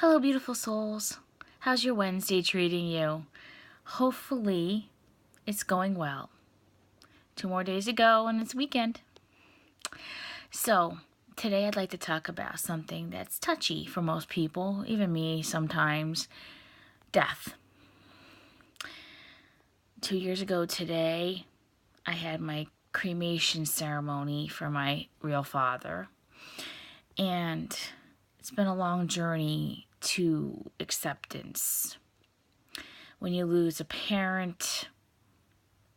Hello, beautiful souls. How's your Wednesday treating you? Hopefully, it's going well. 2 more days to go and it's weekend. So, today I'd like to talk about something that's touchy for most people, even me sometimes. Death. 2 years ago today, I had my cremation ceremony for my real father. And it's been a long journey to acceptance. When you lose a parent,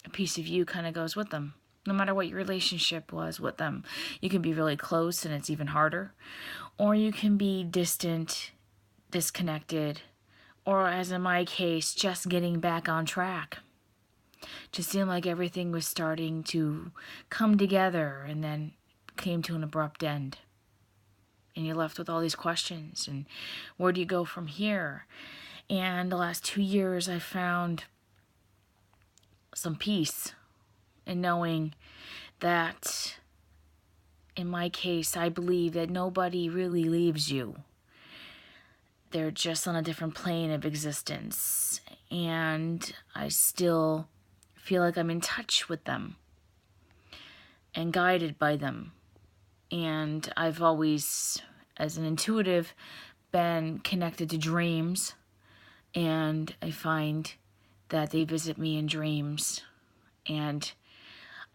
a piece of you kind of goes with them. No matter what your relationship was with them, you can be really close and it's even harder. Or you can be distant, disconnected, or as in my case, just getting back on track. Just seemed like everything was starting to come together and then came to an abrupt end. And you're left with all these questions and where do you go from here? And the last 2 years I found some peace in knowing that in my case I believe that nobody really leaves you. They're just on a different plane of existence, and I still feel like I'm in touch with them and guided by them. And I've always, as an intuitive, been connected to dreams, and I find that they visit me in dreams. And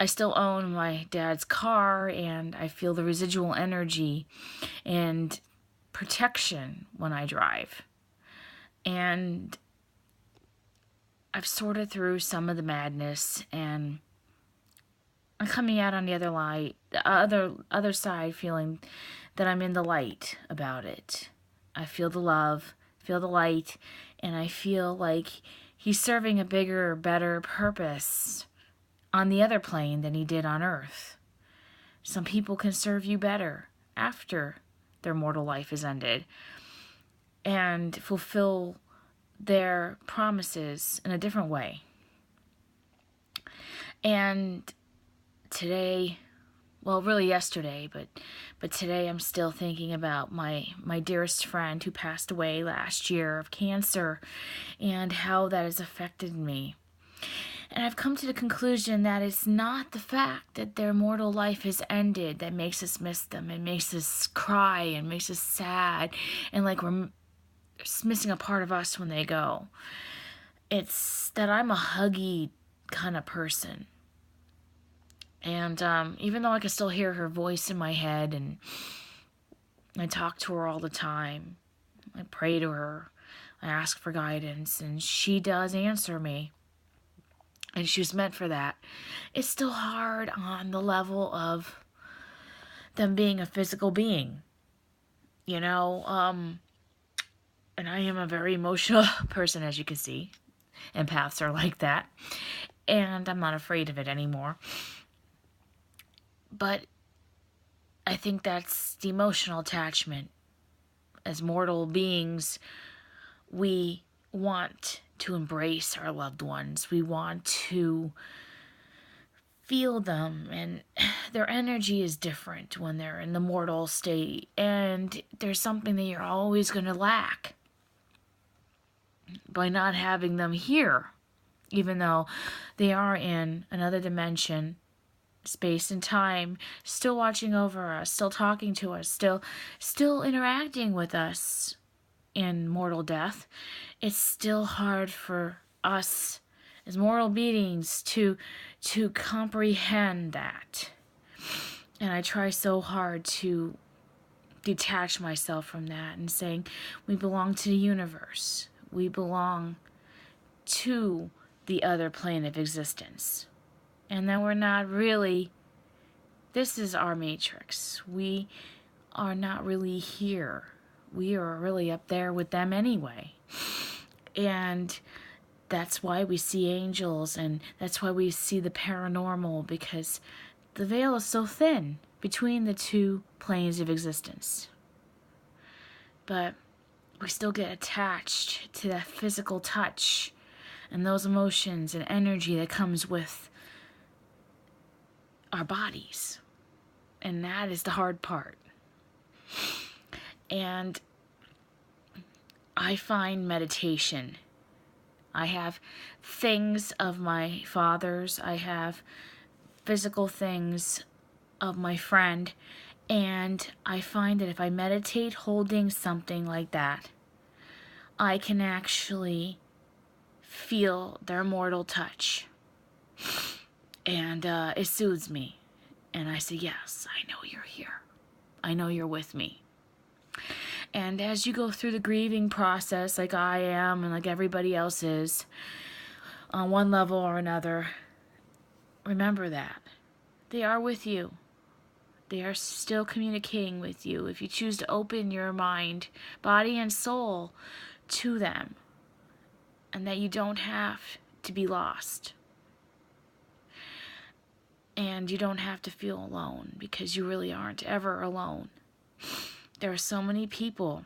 I still own my dad's car, and I feel the residual energy and protection when I drive. And I've sorted through some of the madness, and I'm coming out on the other side feeling that I'm in the light about it. I feel the love, feel the light, and I feel like he's serving a bigger, better purpose on the other plane than he did on Earth. Some people can serve you better after their mortal life is ended and fulfill their promises in a different way. And today, well, really yesterday, but today I'm still thinking about my dearest friend who passed away last year of cancer and how that has affected me. And I've come to the conclusion that it's not the fact that their mortal life has ended that makes us miss them and makes us cry and makes us sad and like we're missing a part of us when they go. It's that I'm a huggy kind of person. And even though I can still hear her voice in my head and I talk to her all the time, I pray to her, I ask for guidance, and she does answer me. And she was meant for that. It's still hard on the level of them being a physical being, you know. And I am a very emotional person, as you can see. Empaths are like that. And I'm not afraid of it anymore. But I think that's the emotional attachment. As mortal beings, we want to embrace our loved ones. We want to feel them, and their energy is different when they're in the mortal state, and there's something that you're always going to lack by not having them here, even though they are in another dimension, space and time, still watching over us, still talking to us, still interacting with us in mortal death. It's still hard for us as mortal beings to comprehend that. And I try so hard to detach myself from that and saying we belong to the universe. We belong to the other plane of existence. And that we're not really, this is our matrix. We are not really here. We are really up there with them anyway. And that's why we see angels, and that's why we see the paranormal, because the veil is so thin between the two planes of existence. But we still get attached to that physical touch and those emotions and energy that comes with our bodies. And that is the hard part. And I find meditation. I have things of my father's. I have physical things of my friend. And I find that if I meditate holding something like that, I can actually feel their mortal touch. And it soothes me. And I say, yes, I know you're here. I know you're with me. And as you go through the grieving process, like I am and like everybody else is, on one level or another, remember that. They are with you. They are still communicating with you if you choose to open your mind, body, and soul to them. And that you don't have to be lost. And you don't have to feel alone, because you really aren't ever alone. There are so many people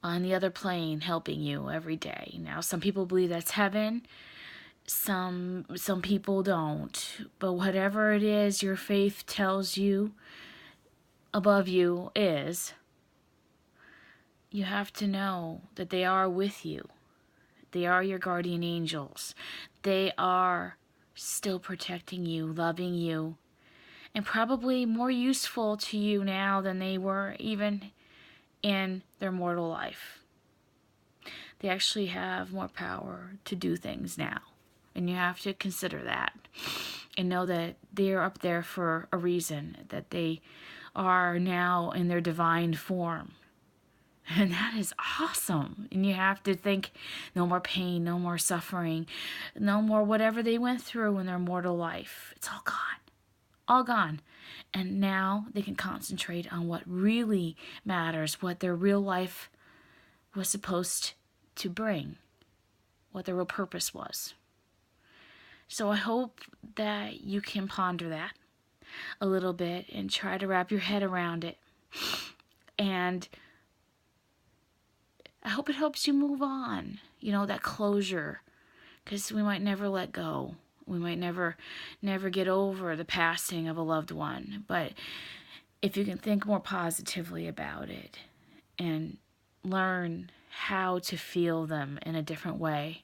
on the other plane helping you every day. Now, some people believe that's heaven. Some people don't. But whatever it is your faith tells you above you is, you have to know that they are with you. They are your guardian angels. They are still protecting you, loving you, and probably more useful to you now than they were even in their mortal life. They actually have more power to do things now, and you have to consider that and know that they're up there for a reason, that they are now in their divine form. And that is awesome. And you have to think, no more pain, no more suffering, no more whatever they went through in their mortal life. It's all gone. All gone. And now they can concentrate on what really matters, what their real life was supposed to bring, what their real purpose was. So I hope that you can ponder that a little bit and try to wrap your head around it. And I hope it helps you move on, that closure, because we might never let go. We might never get over the passing of a loved one. But if you can think more positively about it and learn how to feel them in a different way,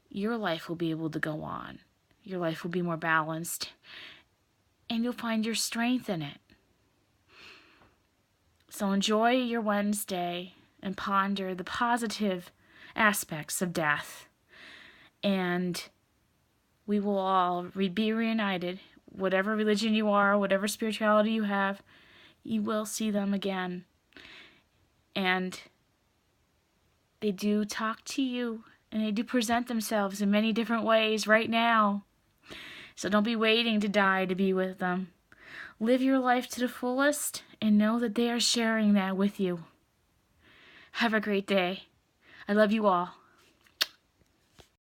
your life will be able to go on. Your life will be more balanced, and you'll find your strength in it. So enjoy your Wednesday and ponder the positive aspects of death. And we will all be reunited. Whatever religion you are, whatever spirituality you have, you will see them again. And they do talk to you, and they do present themselves in many different ways right now. So don't be waiting to die to be with them. Live your life to the fullest and know that they are sharing that with you. Have a great day. I love you all.